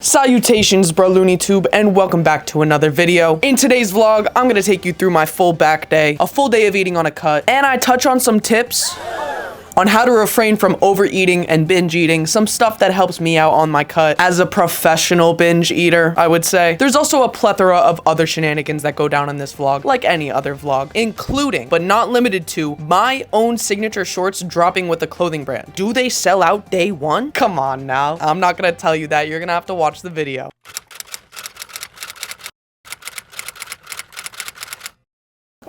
Salutations, bro LOONYTUBE, and welcome back to another video. In today's vlog, I'm gonna take you through my full back day, a full day of eating on a cut, and I touch on some tips on how to refrain from overeating and binge eating, some stuff that helps me out on my cut as a professional binge eater, I would say. There's also a plethora of other shenanigans that go down in this vlog, like any other vlog, including, but not limited to, my own signature shorts dropping with a clothing brand. Do they sell out day one? Come on now. I'm not gonna tell you that. You're gonna have to watch the video.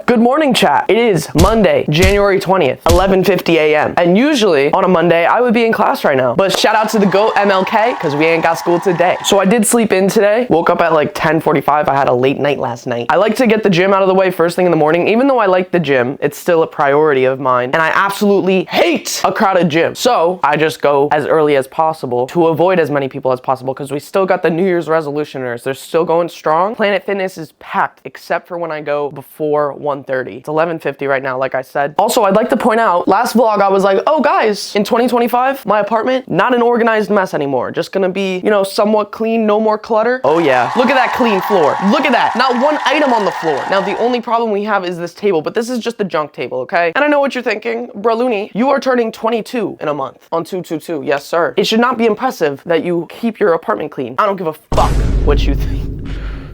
Good morning, chat. It is Monday, January 20th, 11:50 a.m. And usually on a Monday, I would be in class right now. But shout out to the GOAT MLK, because we ain't got school today. So I did sleep in today. Woke up at like 10:45. I had a late night last night. I like to get the gym out of the way first thing in the morning. Even though I like the gym, it's still a priority of mine. And I absolutely hate a crowded gym. So I just go as early as possible to avoid as many people as possible, because we still got the New Year's resolutioners. They're still going strong. Planet Fitness is packed, except for when I go before 1:30. It's 11:50 right now, like I said. Also, I'd like to point out, last vlog I was like, oh guys, in 2025, my apartment, not an organized mess anymore. Just gonna be, you know, somewhat clean, no more clutter. Oh yeah, look at that clean floor. Look at that, not one item on the floor. Now, the only problem we have is this table, but this is just the junk table, okay? And I know what you're thinking, bro Loony, you are turning 22 in a month on 222, yes sir. It should not be impressive that you keep your apartment clean. I don't give a fuck what you think.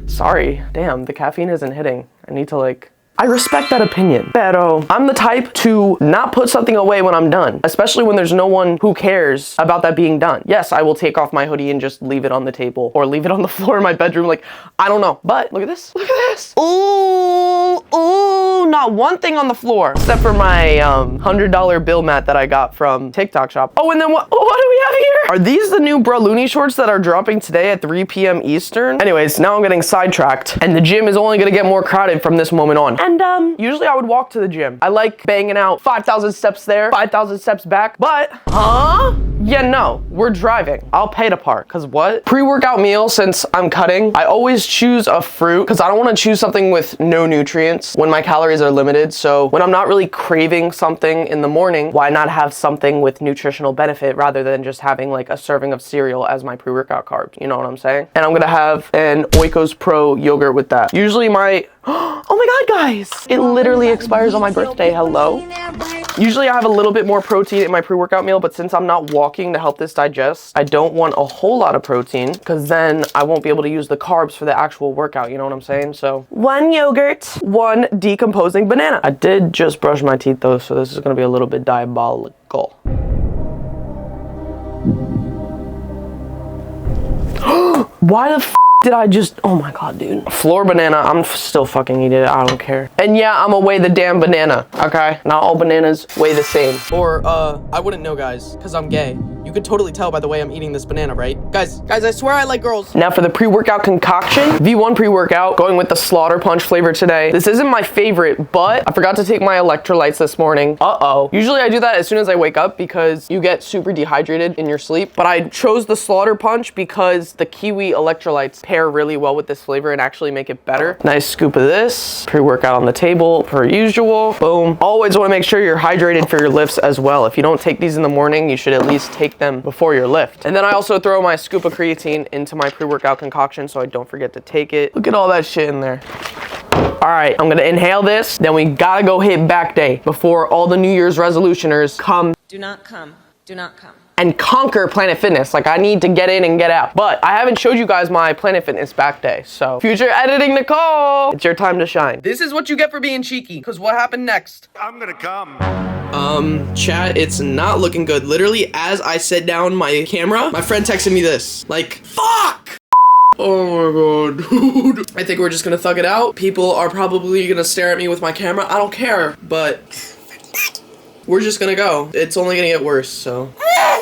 Sorry, damn, the caffeine isn't hitting. I need to I respect that opinion, pero I'm the type to not put something away when I'm done, especially when there's no one who cares about that being done. Yes, I will take off my hoodie and just leave it on the table or leave it on the floor in my bedroom. I don't know, but look at this, look at this. Ooh, ooh, not one thing on the floor, except for my $100 bill mat that I got from TikTok shop. Oh, and then what do we have here? Are these the new bro Loony shorts that are dropping today at 3 p.m. Eastern? Anyways, now I'm getting sidetracked, and the gym is only gonna get more crowded from this moment on. And usually I would walk to the gym. I like banging out 5,000 steps there, 5,000 steps back, but, yeah, no, we're driving. I'll pay to park, cause what? Pre-workout meal, since I'm cutting, I always choose a fruit, cause I don't wanna choose something with no nutrients when my calories are limited. So when I'm not really craving something in the morning, why not have something with nutritional benefit rather than just having like a serving of cereal as my pre-workout carbs, you know what I'm saying? And I'm gonna have an Oikos Pro yogurt with that. Usually my, oh my God, guys, it literally expires on my birthday, hello? Usually I have a little bit more protein in my pre-workout meal, but since I'm not walking to help this digest, I don't want a whole lot of protein, because then I won't be able to use the carbs for the actual workout, you know what I'm saying? So, 1 yogurt, 1 decomposing banana. I did just brush my teeth though, so this is gonna be a little bit diabolical. Why the f did I just, oh my God, dude. Floor banana, I'm still fucking eating it, I don't care. And yeah, I'm gonna weigh the damn banana, okay? Not all bananas weigh the same. Or, I wouldn't know, guys, because I'm gay. You could totally tell by the way I'm eating this banana, right? Guys, I swear I like girls. Now for the pre-workout concoction, V1 pre-workout, going with the Slaughter Punch flavor today. This isn't my favorite, but I forgot to take my electrolytes this morning. Uh-oh. Usually I do that as soon as I wake up because you get super dehydrated in your sleep, but I chose the Slaughter Punch because the kiwi electrolytes pair really well with this flavor and actually make it better. Nice scoop of this, pre-workout on the table per usual. Boom. Always want to make sure you're hydrated for your lifts as well. If you don't take these in the morning, you should at least take them before your lift. And then I also throw my scoop of creatine into my pre-workout concoction so I don't forget to take it. Look at all that shit in there. All right, I'm gonna inhale this, then we gotta go hit back day before all the New Year's resolutioners come. Do not come. Do not come. And conquer Planet Fitness. I need to get in and get out. But I haven't showed you guys my Planet Fitness back day. So future editing Nicole, it's your time to shine. This is what you get for being cheeky. Cause what happened next? I'm gonna come. Chat, it's not looking good. Literally, as I set down my camera, my friend texted me this. Fuck! Oh my God, dude. I think we're just gonna thug it out. People are probably gonna stare at me with my camera. I don't care, but we're just gonna go. It's only gonna get worse, so.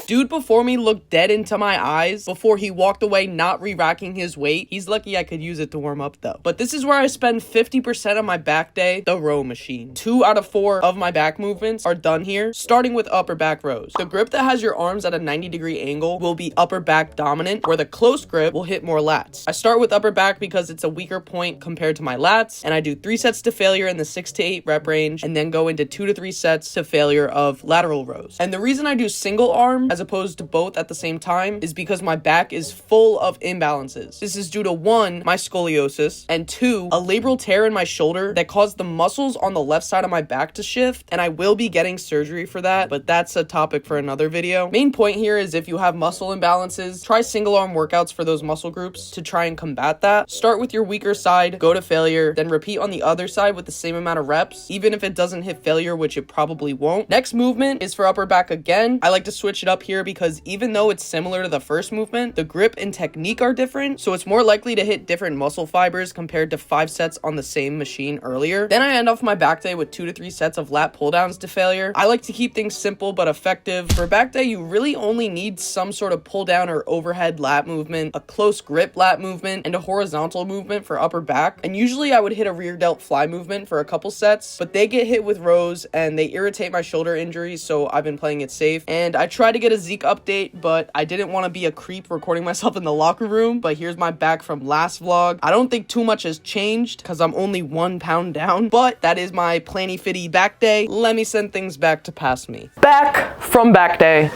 Dude before me looked dead into my eyes before he walked away, not re-racking his weight. He's lucky I could use it to warm up though. But this is where I spend 50% of my back day, the row machine. 2 out of 4 of my back movements are done here, starting with upper back rows. The grip that has your arms at a 90-degree angle will be upper back dominant, where the close grip will hit more lats. I start with upper back because it's a weaker point compared to my lats, and I do 3 sets to failure in the 6 to 8 rep range, and then go into 2 to 3 sets to failure of lateral rows. And the reason I do single arm as opposed to both at the same time is because my back is full of imbalances. This is due to 1, my scoliosis, and 2, a labral tear in my shoulder that caused the muscles on the left side of my back to shift, and I will be getting surgery for that, but that's a topic for another video. Main point here is if you have muscle imbalances, try single arm workouts for those muscle groups to try and combat that. Start with your weaker side, go to failure, then repeat on the other side with the same amount of reps, even if it doesn't hit failure, which it probably won't. Next movement is for upper back again. I like to switch it up here because even though it's similar to the first movement, the grip and technique are different, so it's more likely to hit different muscle fibers compared to 5 sets on the same machine earlier. Then I end off my back day with 2 to 3 sets of lat pull downs to failure. I like to keep things simple but effective. For back day, you really only need some sort of pull down or overhead lat movement, a close grip lat movement, and a horizontal movement for upper back. And usually I would hit a rear delt fly movement for a couple sets, but they get hit with rows and they irritate my shoulder injuries, so I've been playing it safe. And I tried to get a Zeke update, but I didn't want to be a creep recording myself in the locker room. But here's my back from last vlog. I don't think too much has changed because I'm only 1 pound down, but that is my planny fitty back day. Let me send things back to past me. Back from back day.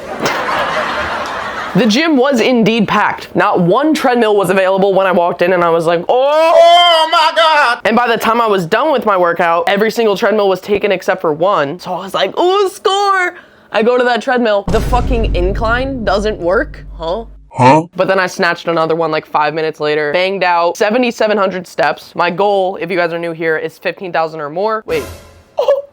The gym was indeed packed. Not one treadmill was available when I walked in, and I was like, oh my God. And by the time I was done with my workout, every single treadmill was taken except for 1. So I was like, oh, score. I go to that treadmill. The fucking incline doesn't work. Huh? But then I snatched another one like 5 minutes later, banged out 7,700 steps. My goal, if you guys are new here, is 15,000 or more. Wait.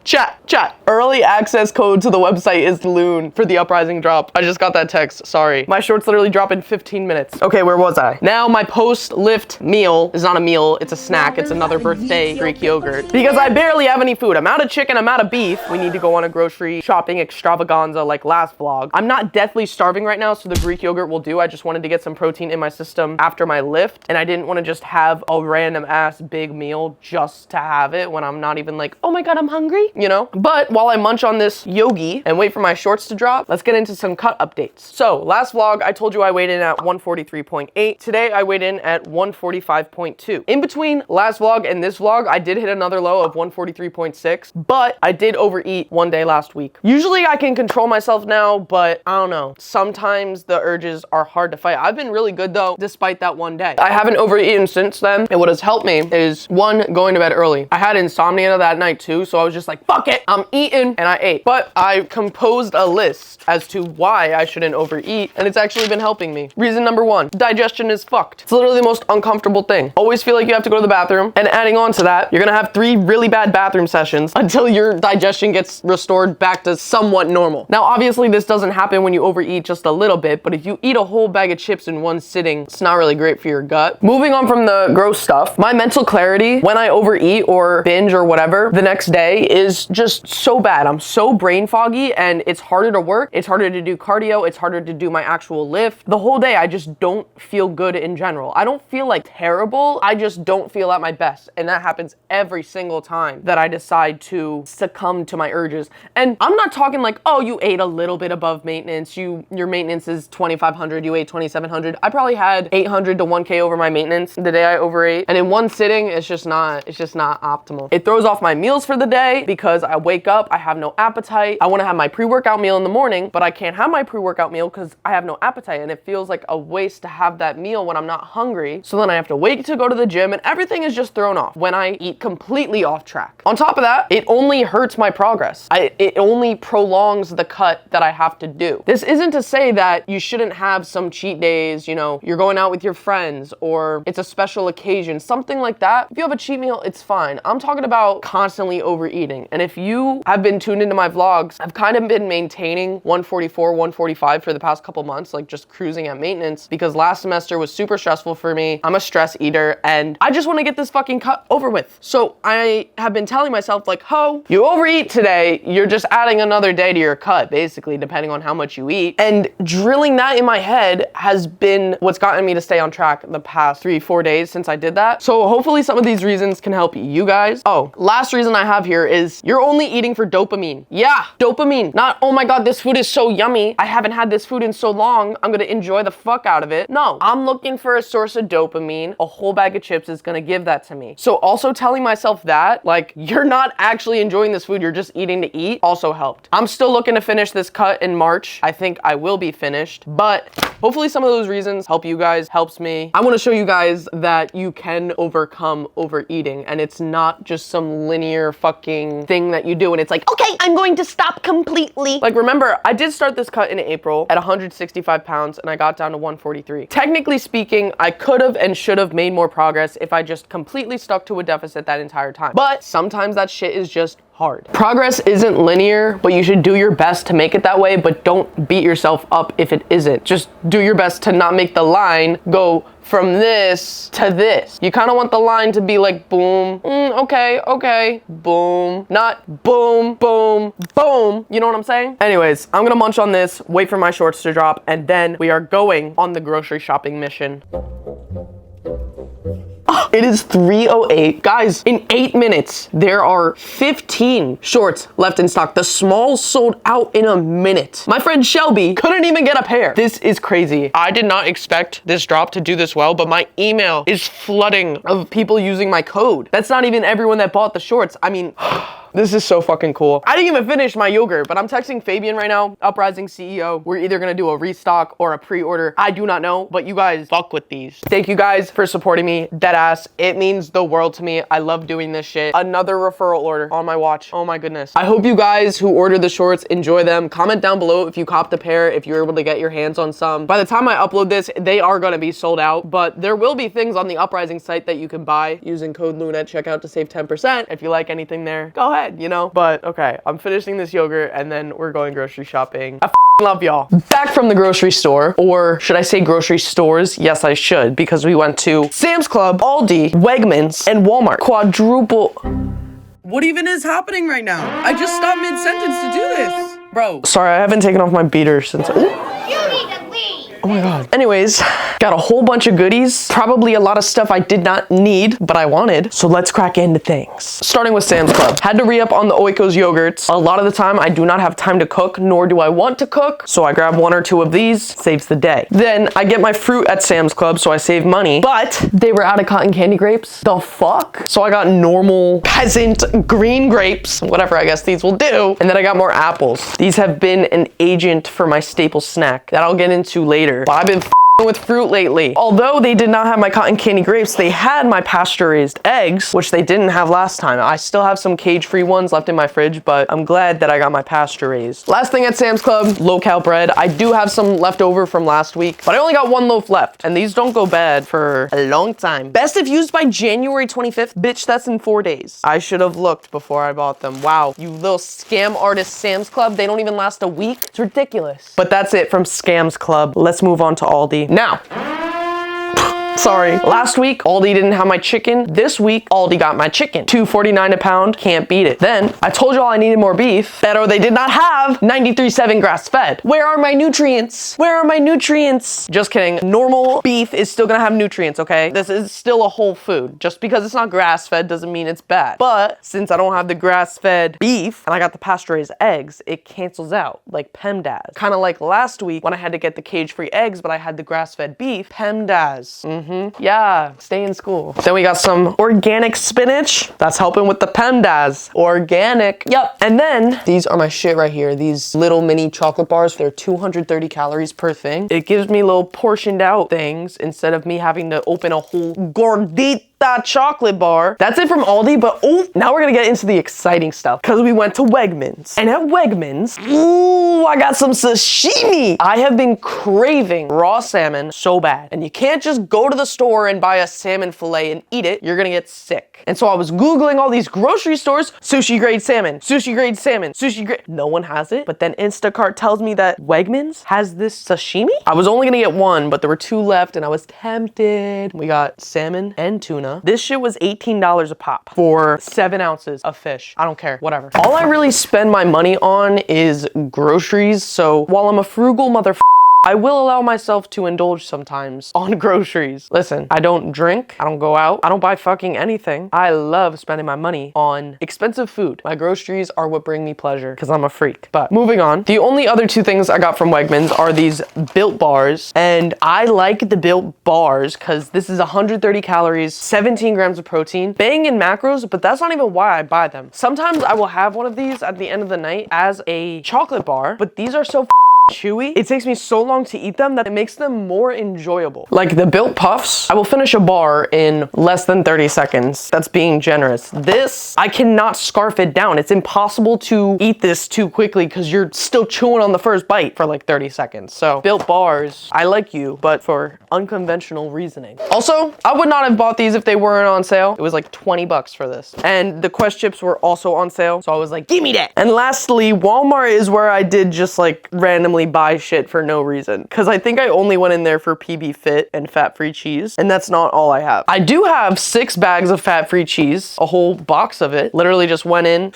Chat. Early access code to the website is LOON for the Uprising drop. I just got that text, sorry. My shorts literally drop in 15 minutes. Okay, where was I? Now my post-lift meal is not a meal, it's a snack. It's another birthday Greek yogurt. Because I barely have any food. I'm out of chicken, I'm out of beef. We need to go on a grocery shopping extravaganza like last vlog. I'm not deathly starving right now, so the Greek yogurt will do. I just wanted to get some protein in my system after my lift, and I didn't want to just have a random ass big meal just to have it when I'm not even like, oh my God, I'm hungry, you know? But while I munch on this yogi and wait for my shorts to drop, let's get into some cut updates. So last vlog, I told you I weighed in at 143.8. Today I weighed in at 145.2. In between last vlog and this vlog, I did hit another low of 143.6, but I did overeat one day last week. Usually I can control myself now, but I don't know. Sometimes the urges are hard to fight. I've been really good though, despite that one day. I haven't overeaten since then, and what has helped me is 1, going to bed early. I had insomnia that night too, so I was just like, fuck it, I'm eating, and I ate. But I composed a list as to why I shouldn't overeat, and it's actually been helping me. Reason number 1, digestion is fucked. It's literally the most uncomfortable thing. Always feel like you have to go to the bathroom, and adding on to that, you're gonna have 3 really bad bathroom sessions until your digestion gets restored back to somewhat normal. Now, obviously this doesn't happen when you overeat just a little bit, but if you eat a whole bag of chips in one sitting, it's not really great for your gut. Moving on from the gross stuff, my mental clarity when I overeat or binge or whatever the next day is just so bad. I'm so brain foggy, and it's harder to work, it's harder to do cardio, it's harder to do my actual lift. The whole day I just don't feel good in general. I don't feel like terrible, I just don't feel at my best, and that happens every single time that I decide to succumb to my urges. And I'm not talking like, oh, you ate a little bit above maintenance, your maintenance is 2,500, you ate 2,700. I probably had 800 to 1K over my maintenance the day I overate, and in one sitting it's just not optimal. It throws off my meals for the day because I wake up, I have no appetite. I want to have my pre-workout meal in the morning, but I can't have my pre-workout meal because I have no appetite, and it feels like a waste to have that meal when I'm not hungry. So then I have to wait to go to the gym, and everything is just thrown off when I eat completely off track. On top of that, it only hurts my progress. It only prolongs the cut that I have to do. This isn't to say that you shouldn't have some cheat days, you know, you're going out with your friends or it's a special occasion, something like that. If you have a cheat meal, it's fine. I'm talking about constantly overeating. And if you have been tuned into my vlogs, I've kind of been maintaining 144, 145 for the past couple months, like just cruising at maintenance, because last semester was super stressful for me. I'm a stress eater, and I just want to get this fucking cut over with. So I have been telling myself like, ho, you overeat today, you're just adding another day to your cut, basically, depending on how much you eat. And drilling that in my head has been what's gotten me to stay on track the past 3-4 days since I did that. So hopefully some of these reasons can help you guys. Oh, last reason I have here is you're only eating for for dopamine. Yeah, dopamine. Not, oh my God, this food is so yummy. I haven't had this food in so long. I'm gonna enjoy the fuck out of it. No, I'm looking for a source of dopamine. A whole bag of chips is gonna give that to me. So also telling myself that, like, you're not actually enjoying this food, you're just eating to eat, also helped. I'm still looking to finish this cut in March. I think I will be finished, but hopefully some of those reasons help you guys, helps me. I wanna show you guys that you can overcome overeating, and it's not just some linear fucking thing that you do and it's like, okay, I'm going to stop completely. Like, remember, I did start this cut in April at 165 pounds and I got down to 143. Technically speaking, I could have and should have made more progress if I just completely stuck to a deficit that entire time. But sometimes that shit is just hard. Progress isn't linear, but you should do your best to make it that way, but don't beat yourself up if it isn't. Just do your best to not make the line go from this to this. You kind of want the line to be like boom, okay, boom, not boom, boom, boom. You know what I'm saying? Anyways, I'm gonna munch on this, wait for my shorts to drop, and then we are going on the grocery shopping mission. It is 3:08. Guys, in 8 minutes, there are 15 shorts left in stock. The smalls sold out in a minute. My friend Shelby couldn't even get a pair. This is crazy. I did not expect this drop to do this well, but my email is flooding of people using my code. That's not even everyone that bought the shorts. I mean, this is so fucking cool. I didn't even finish my yogurt, but I'm texting Fabian right now, Uprising CEO. We're either gonna do a restock or a pre-order. I do not know, but you guys fuck with these. Thank you guys for supporting me, deadass. It means the world to me. I love doing this shit. Another referral order on my watch. Oh my goodness. I hope you guys who ordered the shorts enjoy them. Comment down below if you copped a pair, if you're able to get your hands on some. By the time I upload this, they are gonna be sold out, but there will be things on the Uprising site that you can buy using code LOON at checkout to save 10%. If you like anything there, go ahead, you know? But okay, I'm finishing this yogurt and then we're going grocery shopping. I love y'all. Back from the grocery store, or should I say grocery stores? Yes, I should, because we went to Sam's Club, Aldi, Wegmans, and Walmart. Quadruple. What even is happening right now? I just stopped mid-sentence to do this. Bro. Sorry, I haven't taken off my beater since. You need to leave. Oh my God. Anyways, got a whole bunch of goodies. Probably a lot of stuff I did not need, but I wanted. So let's crack into things. Starting with Sam's Club. Had to re-up on the Oiko's yogurts. A lot of the time, I do not have time to cook, nor do I want to cook. So I grab 1 or 2 of these, saves the day. Then I get my fruit at Sam's Club, so I save money. But they were out of cotton candy grapes. The fuck? So I got normal peasant green grapes, whatever I guess these will do. And then I got more apples. These have been an agent for my staple snack that I'll get into later. But I've been with fruit lately. Although they did not have my cotton candy grapes, they had my pasture-raised eggs, which they didn't have last time. I still have some cage-free ones left in my fridge, but I'm glad that I got my pasture-raised. Last thing at Sam's Club, low-cal bread. I do have some left over from last week, but I only got 1 loaf left, and these don't go bad for a long time. Best if used by January 25th. Bitch, that's in 4 days. I should have looked before I bought them. Wow, you little scam artist Sam's Club. They don't even last a week. It's ridiculous. But that's it from Sam's Club. Let's move on to Aldi. Now, sorry, last week Aldi didn't have my chicken. This week Aldi got my chicken. $2.49 a pound, can't beat it. Then I told y'all I needed more beef, pero they did not have 93.7 grass fed. Where are my nutrients? Where are my nutrients? Just kidding. Normal beef is still gonna have nutrients, okay? This is still a whole food. Just because it's not grass fed doesn't mean it's bad. But since I don't have the grass fed beef and I got the pasture-raised eggs, it cancels out like PEMDAS. Kind of like last week when I had to get the cage-free eggs, but I had the grass fed beef, PEMDAS. Yeah, stay in school. Then we got some organic spinach. That's helping with the PEMDAS. Organic. Yep. And then these are my shit right here. These little mini chocolate bars. They're 230 calories per thing. It gives me little portioned out things instead of me having to open a whole gordita chocolate bar. That's it from Aldi, but oh, now we're gonna get into the exciting stuff because we went to Wegmans. And at Wegmans, ooh, I got some sashimi. I have been craving raw salmon so bad. And you can't just go to the store and buy a salmon fillet and eat it. You're gonna get sick. And so I was Googling all these grocery stores, sushi grade salmon, sushi grade salmon, sushi grade. No one has it. But then Instacart tells me that Wegmans has this sashimi. I was only gonna get 1, but there were 2 left and I was tempted. We got salmon and tuna. This shit was $18 a pop for 7 ounces of fish. I don't care, whatever. All I really spend my money on is groceries. So while I'm a frugal motherfucker, I will allow myself to indulge sometimes on groceries. Listen, I don't drink, I don't go out, I don't buy fucking anything. I love spending my money on expensive food. My groceries are what bring me pleasure because I'm a freak. But moving on, the only other two things I got from Wegmans are these Built bars, and I like the Built bars because this is 130 calories, 17 grams of protein, bang in macros, but that's not even why I buy them. Sometimes I will have one of these at the end of the night as a chocolate bar, but these are so chewy. It takes me so long to eat them that it makes them more enjoyable. Like the Built Puffs, I will finish a bar in less than 30 seconds. That's being generous. This, I cannot scarf it down. It's impossible to eat this too quickly because you're still chewing on the first bite for like 30 seconds. So Built bars, I like you, but for unconventional reasoning. Also, I would not have bought these if they weren't on sale. It was like 20 bucks for this. And the Quest chips were also on sale. So I was like, give me that. And lastly, Walmart is where I did just like randomly buy shit for no reason, because I think I only went in there for PB Fit and fat-free cheese, and that's not all I have. I do have 6 bags of fat-free cheese, a whole box of it. Literally just went in,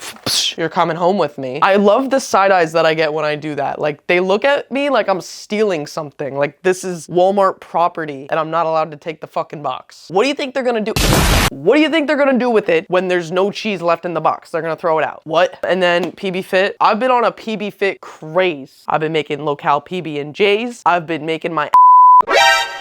you're coming home with me. I love the side eyes that I get when I do that. Like, they look at me like I'm stealing something, like this is Walmart property and I'm not allowed to take the fucking box. What do you think they're gonna do? What do you think they're gonna do with it when there's no cheese left in the box? They're gonna throw it out. What? And then PB Fit, I've been on a PB Fit craze. I've been making local PB&Js. I've been making my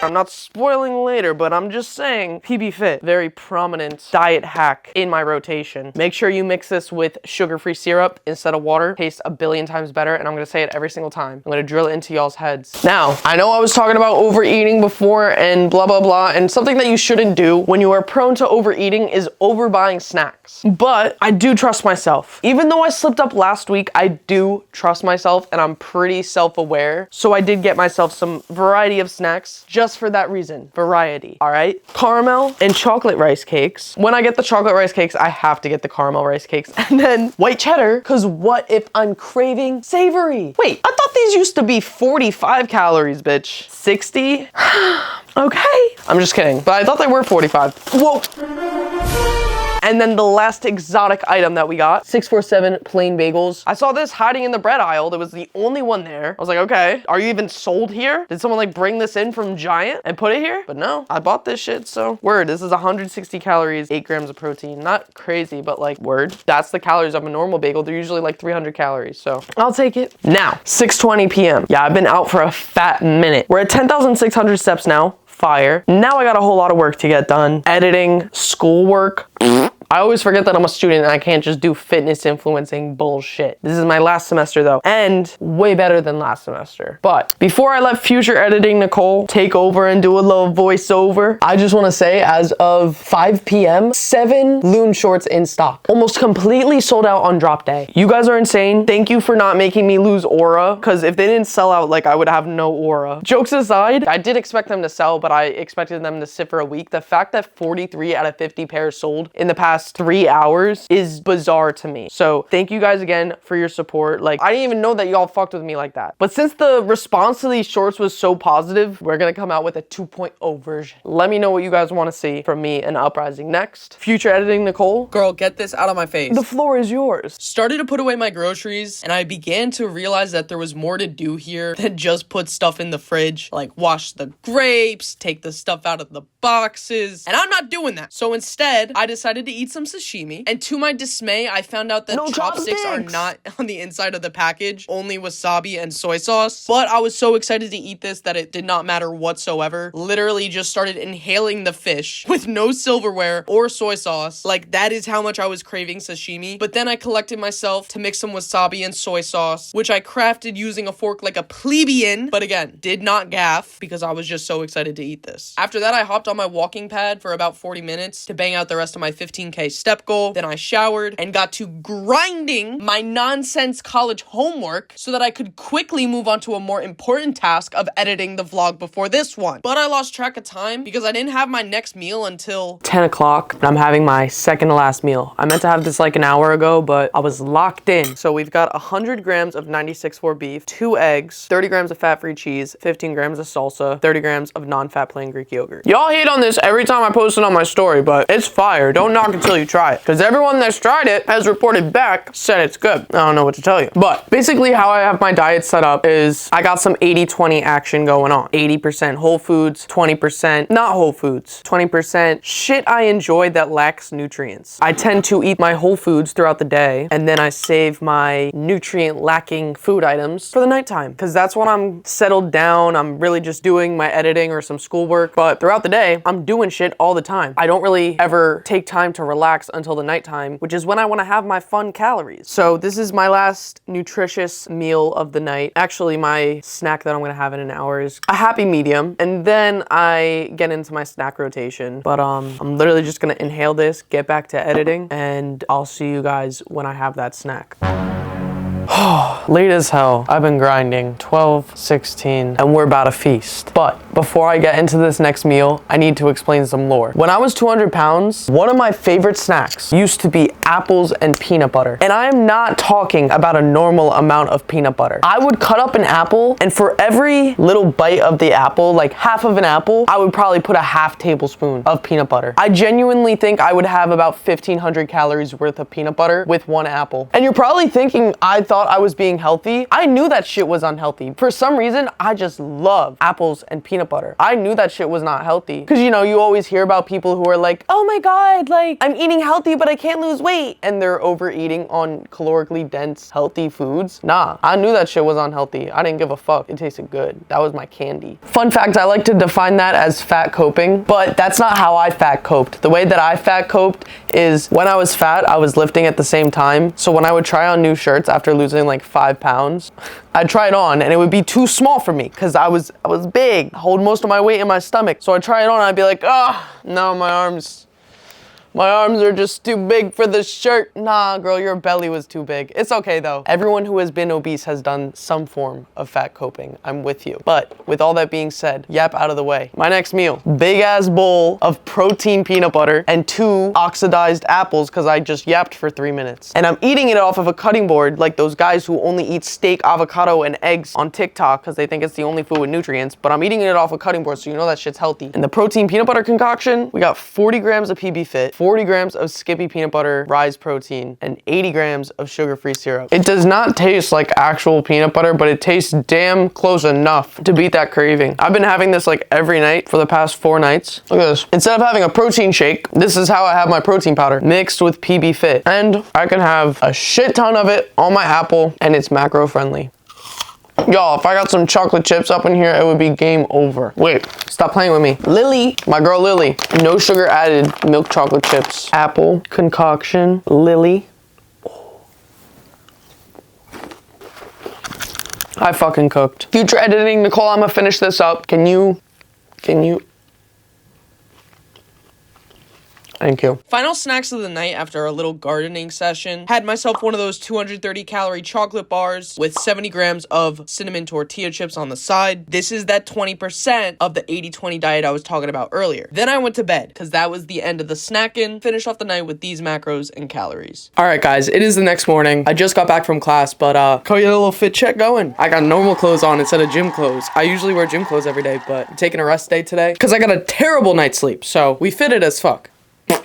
I'm not spoiling later, but I'm just saying PB Fit, very prominent diet hack in my rotation. Make sure you mix this with sugar-free syrup instead of water. Tastes a billion times better, and I'm gonna say it every single time. I'm gonna drill it into y'all's heads. Now, I know I was talking about overeating before and blah, blah, blah, and something that you shouldn't do when you are prone to overeating is overbuying snacks. But I do trust myself. Even though I slipped up last week, I do trust myself, and I'm pretty self-aware. So I did get myself some variety of snacks just for that reason, variety. All right, caramel and chocolate rice cakes. When I get the chocolate rice cakes, I have to get the caramel rice cakes, and then white cheddar, because what if I'm craving savory? Wait, I thought these used to be 45 calories, bitch. 60? Okay, I'm just kidding, but I thought they were 45. Whoa. And then the last exotic item that we got, 647 plain bagels. I saw this hiding in the bread aisle. There was the only one there. I was like, okay, are you even sold here? Did someone like bring this in from Giant and put it here? But no, I bought this shit, so word. This is 160 calories, 8 grams of protein. Not crazy, but like word. That's the calories of a normal bagel. They're usually like 300 calories, so I'll take it. Now, 6:20 p.m. Yeah, I've been out for a fat minute. We're at 10,600 steps now. Fire. Now I got a whole lot of work to get done. Editing, schoolwork. I always forget that I'm a student and I can't just do fitness influencing bullshit. This is my last semester though, and way better than last semester. But before I let future editing Nicole take over and do a little voiceover, I just want to say as of 5 p.m., 7 Loon shorts in stock. Almost completely sold out on drop day. You guys are insane. Thank you for not making me lose aura, because if they didn't sell out, like I would have no aura. Jokes aside, I did expect them to sell, but I expected them to sit for a week. The fact that 43 out of 50 pairs sold in the past 3 hours is bizarre to me. So thank you guys again for your support. Like, I didn't even know that y'all fucked with me like that. But since the response to these shorts was so positive, we're gonna come out with a 2.0 version. Let me know what you guys want to see from me and Uprising next. Future editing Nicole. Girl, get this out of my face. The floor is yours. Started to put away my groceries, and I began to realize that there was more to do here than just put stuff in the fridge, like wash the grapes, take the stuff out of the boxes, and I'm not doing that. So instead, I decided to eat some sashimi, and to my dismay, I found out that No chopsticks are chopsticks. not on the inside of the package, only wasabi and soy sauce. But I was so excited to eat this that it did not matter whatsoever. Literally just started inhaling the fish with no silverware or soy sauce. Like, that is how much I was craving sashimi. But then I collected myself to mix some wasabi and soy sauce, which I crafted using a fork like a plebeian, but again, did not gaff because I was just so excited to eat this. After that, I hopped on my walking pad for about 40 minutes to bang out the rest of my 15K step goal. Then I showered and got to grinding my nonsense college homework so that I could quickly move on to a more important task of editing the vlog before this one. But I lost track of time because I didn't have my next meal until 10 o'clock, and I'm having my second to last meal. I meant to have this like an hour ago, but I was locked in. So we've got 100 grams of 96.4 beef, 2 eggs, 30 grams of fat-free cheese, 15 grams of salsa, 30 grams of non-fat plain Greek yogurt. Y'all hate on this every time I post it on my story, but it's fire. Don't knock it till until you try it. Because everyone that's tried it has reported back, said it's good. I don't know what to tell you. But basically how I have my diet set up is I got some 80-20 action going on. 80% whole foods, 20% not whole foods, 20% shit I enjoy that lacks nutrients. I tend to eat my whole foods throughout the day, and then I save my nutrient lacking food items for the nighttime, because that's when I'm settled down. I'm really just doing my editing or some schoolwork, but throughout the day, I'm doing shit all the time. I don't really ever take time to relax until the nighttime, which is when I want to have my fun calories. So this is my last nutritious meal of the night. Actually, my snack that I'm going to have in an hour is a happy medium, and then I get into my snack rotation. But I'm literally just going to inhale this, get back to editing, and I'll see you guys when I have that snack. Late as hell. I've been grinding 12, 16, and we're about to feast. But before I get into this next meal, I need to explain some lore. When I was 200 pounds, one of my favorite snacks used to be apples and peanut butter. And I am not talking about a normal amount of peanut butter. I would cut up an apple, and for every little bite of the apple, like half of an apple, I would probably put a half tablespoon of peanut butter. I genuinely think I would have about 1,500 calories worth of peanut butter with one apple. And you're probably thinking I thought I was being healthy. I knew that shit was unhealthy. For some reason, I just love apples and peanut butter. I knew that shit was not healthy. Because, you know, you always hear about people who are like, oh my God, like, I'm eating healthy, but I can't lose weight. And they're overeating on calorically dense, healthy foods. Nah, I knew that shit was unhealthy. I didn't give a fuck. It tasted good. That was my candy. Fun fact, I like to define that as fat coping, but that's not how I fat coped. The way that I fat coped is when I was fat, I was lifting at the same time. So when I would try on new shirts after losing like 5 pounds, I'd try it on and it would be too small for me because I was big, hold most of my weight in my stomach. So I'd try it on and I'd be like, no, my arms are just too big for this shirt. Nah, girl, your belly was too big. It's okay though. Everyone who has been obese has done some form of fat coping. I'm with you. But with all that being said, yap out of the way. My next meal, big ass bowl of protein peanut butter and 2 oxidized apples because I just yapped for 3 minutes. And I'm eating it off of a cutting board like those guys who only eat steak, avocado, and eggs on TikTok because they think it's the only food with nutrients. But I'm eating it off a cutting board so you know that shit's healthy. And the protein peanut butter concoction, we got 40 grams of PB Fit, 40 grams of Skippy peanut butter rise protein, and 80 grams of sugar-free syrup. It does not taste like actual peanut butter, but it tastes damn close enough to beat that craving. I've been having this like every night for the past 4 nights. Look at this. Instead of having a protein shake, this is how I have my protein powder mixed with PB Fit. And I can have a shit ton of it on my apple, and it's macro friendly. Y'all, if I got some chocolate chips up in here, it would be game over. Wait, stop playing with me. Lily, my girl Lily, no sugar added milk chocolate chips. Apple concoction, Lily. I fucking cooked. Future editing, Nicole, I'm gonna finish this up. Can you? Thank you. Final snacks of the night after a little gardening session. Had myself one of those 230 calorie chocolate bars with 70 grams of cinnamon tortilla chips on the side. This is that 20% of the 80-20 diet I was talking about earlier. Then I went to bed because that was the end of the snacking. Finish off the night with these macros and calories. All right, guys, it is the next morning. I just got back from class, but call you a little fit check going. I got normal clothes on instead of gym clothes. I usually wear gym clothes every day, but I'm taking a rest day today because I got a terrible night's sleep. So we fitted as fuck.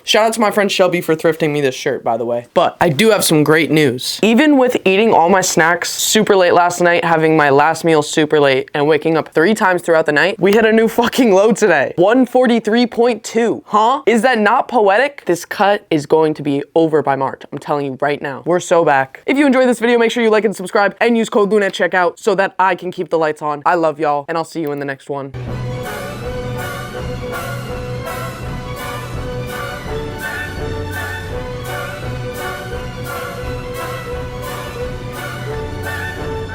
Shout out to my friend Shelby for thrifting me this shirt, by the way. But I do have some great news. Even with eating all my snacks super late last night, having my last meal super late, and waking up 3 times throughout the night, we hit a new fucking low today. 143.2. Huh? Is that not poetic? This cut is going to be over by March. I'm telling you right now. We're so back. If you enjoyed this video, make sure you like and subscribe and use code LOON at checkout so that I can keep the lights on. I love y'all, and I'll see you in the next one.